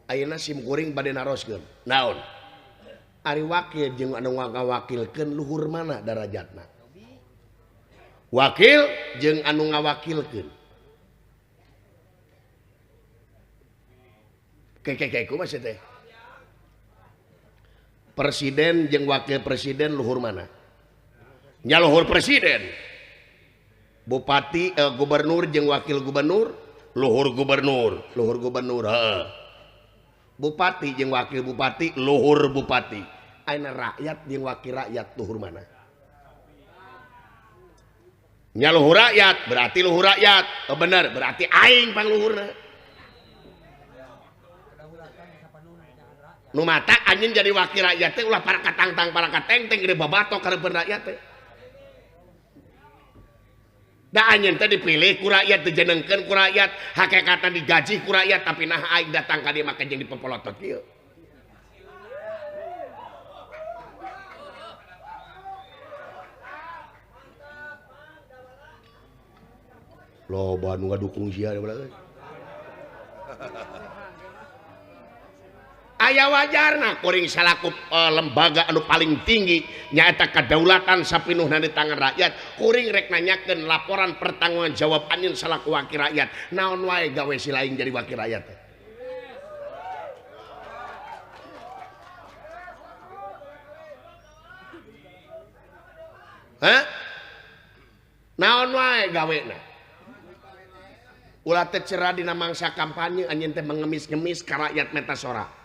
ayeuna sim kuring bade naroskeun naon ari wakil jeung anu ngawakilkeun luhur mana darajatna wakil jeung anu ngawakilkeun kayak kumaha teh presiden jeung wakil presiden luhur mana nya luhur presiden bupati gubernur jeung wakil gubernur luhur gubernur heeh bupati jeung wakil bupati luhur bupati ayeuna rakyat jeung wakil rakyat luhur mana nya luhur rakyat berarti luhur rakyat bener berarti aing pangluhurna nu mata anjeun jadi wakil rakyat teh ulah para katangtang para katengteng gede babatok kareupeun rakyat teh da anjeun teh dipilih ku rakyat dijenengkeun ku rakyat hakikatna digaji ku rakyat tapi nah aing datang ka dieu make jeung dipepolotot kieu loba nu ngadukung sia euy aya wajarna kuring salaku lembaga anu paling tinggi nyaeta kadaulatan sapinuhna di tangan rakyat kuring rek nanyakeun laporan pertanggungan jawab anjeun salaku wakil rakyat naon wae gawe si lain jadi wakil rakyat hah naon wae gawena ulah teh cerah dina mangsa kampanye anjeun teh mengemis-ngemis ka rakyat metasora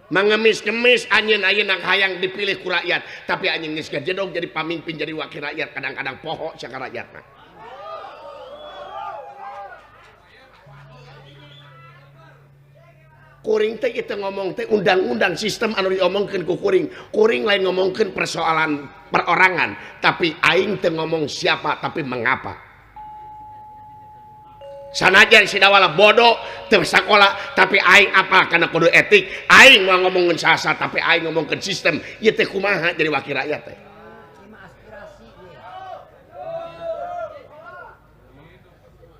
mengemis-kemis anjeun ayeuna hayang dipilih ku rakyat tapi anjeun geus gajedog jadi pamimpin jadi wakil rakyat kadang-kadang poho saka rakyatna kuring teh kita ngomong teh undang-undang sistem anu diomongkeun ku kuring lain ngomongkeun persoalan perorangan tapi aing teh ngomong siapa tapi mengapa sanajan si dawala bodoh teu sakola tapi aing apa karena kudu etik aing mau ngomongin sasa tapi aing ngomongkeun sistem ieu teh kumaha jadi wakil rakyat teh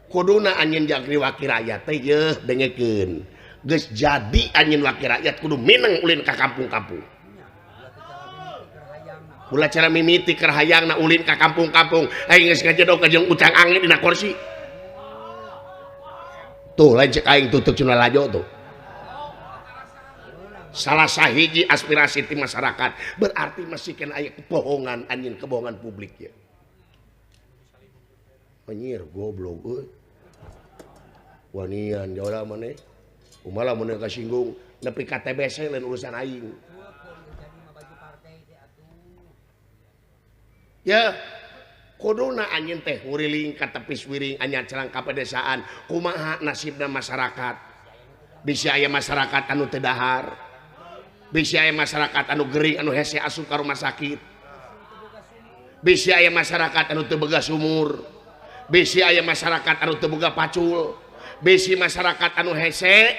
kuduna anjeun jadi wakil rakyat teh yeuh dengekeun geus jadi anjeun wakil rakyat kudu mineng ulin ka kampung-kampung ulah cara mimiti keur hayangna ulin ka kampung-kampung aing geus ngajedog ka jeung ucang angin dina kursi tuh lain cek aing tutup cuna lajo tuh salah sahiji aspirasi ti masyarakat berarti masih kena aya kebohongan anjeun kebohongan publik ya anjir goblok euy wanian jauh maneh umaha mun kasinggung nepi ka TBC lain urusan aing ya kuduna anjeun teh nguriling ka tepis wiring anyar cerang ka pedesaan kumaha nasibna masyarakat bisi aya masyarakat anu teu dahar bisi aya masyarakat anu gering anu hese asup ka rumah sakit bisi aya masyarakat anu teu boga sumur bisi aya masyarakat anu teu boga pacul bisi masyarakat anu hese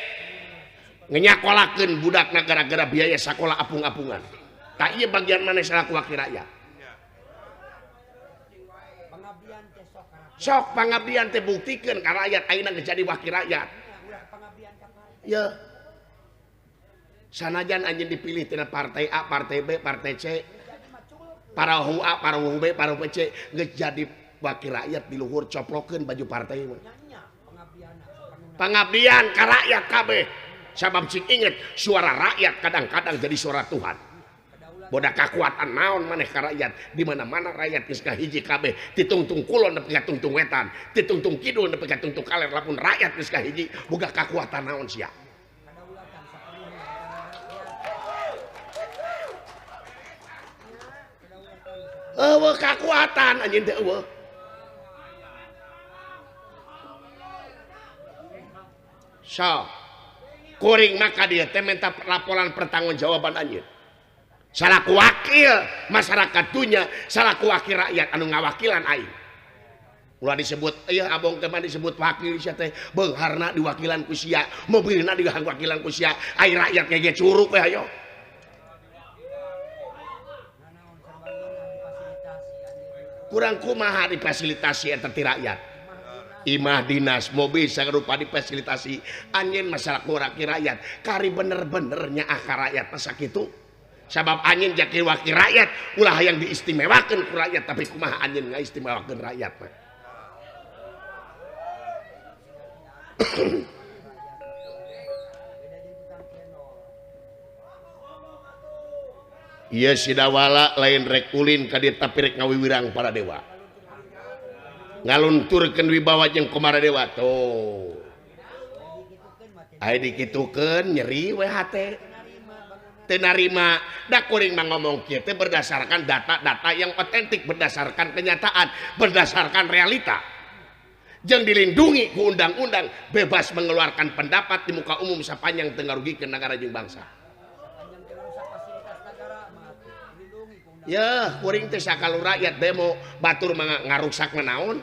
nyakolakeun budakna gara-gara biaya sakola apung-apungan tak ieu bagian maneh salaku wakil rakyat sok pangabdian teh buktikeun ka rakyat ayeuna geus jadi wakil rakyat ya sanajan anjeun dipilih tina partai A partai B partai C para hu A para hu B para hu C geus jadi wakil rakyat di luhur coplokeun baju partai mah pangabdian ka rakyat kabeh sabab cing inget suara rakyat kadang-kadang jadi suara Tuhan bodak kekuatan naon maneh ka rakyat di mana-mana rakyat geus kahiji kabeh ditungtung kulon nepi ka tungtung wetan ditungtung kidul nepi ka tungtung kaler lamun rakyat geus kahiji boga kekuatan naon sia eueuh kekuatan anjeun teh eueuh so kuring maka dia teh minta laporan pertanggungjawaban anjeun salaku wakil masyarakat dunya salaku wakil rakyat anu ngawakilan aing ulah disebut ieu abong teh mah disebut wakil sia teh beungharna diwakilan ku sia mobilna diwakilan ku sia ai rakyat ge curug we ayo kurang kumaha difasilitasi eta ti rakyat imah dinas mobil sarupa difasilitasi anjeun masalah wakil rakyat kari bener-benernya akar rakyat masa kitu sabab anjeun jaki wakil rakyat ulah yang diistimewakeun ku rakyat tapi kumaha anjeun ngaistimewakeun rakyat mah iya sidawala lain rek ulin ka dieu tapi rek ngawiwirang para dewa ngalunturkeun wibawa jeung kumara dewa tuh aya dikitukeun nyeri we hate teu narima da kuring mah ngomong kieu teh berdasarkan data-data yang otentik berdasarkan kenyataan berdasarkan realita jeung dilindungi ku undang-undang bebas mengeluarkan pendapat di muka umum sapanjang teu ngarugikeun negara jeung bangsa ya kuring teh sakalu rakyat demo batur ngarusak naon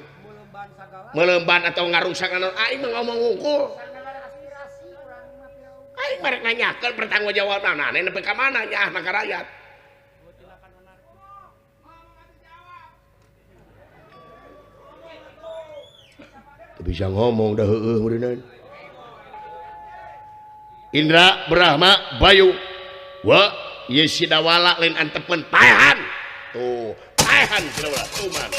melemban atau ngarusak naon aing mah ngomong ngungkul aing barek nanyakeun bertanggung jawab naon nepi ka mana nya ka rakyat teu bisa ngomong dah heueuh meureunna Indra Brahma Bayu wa Yesidawala lain antepen paehan tuh paehan sidawala tuh man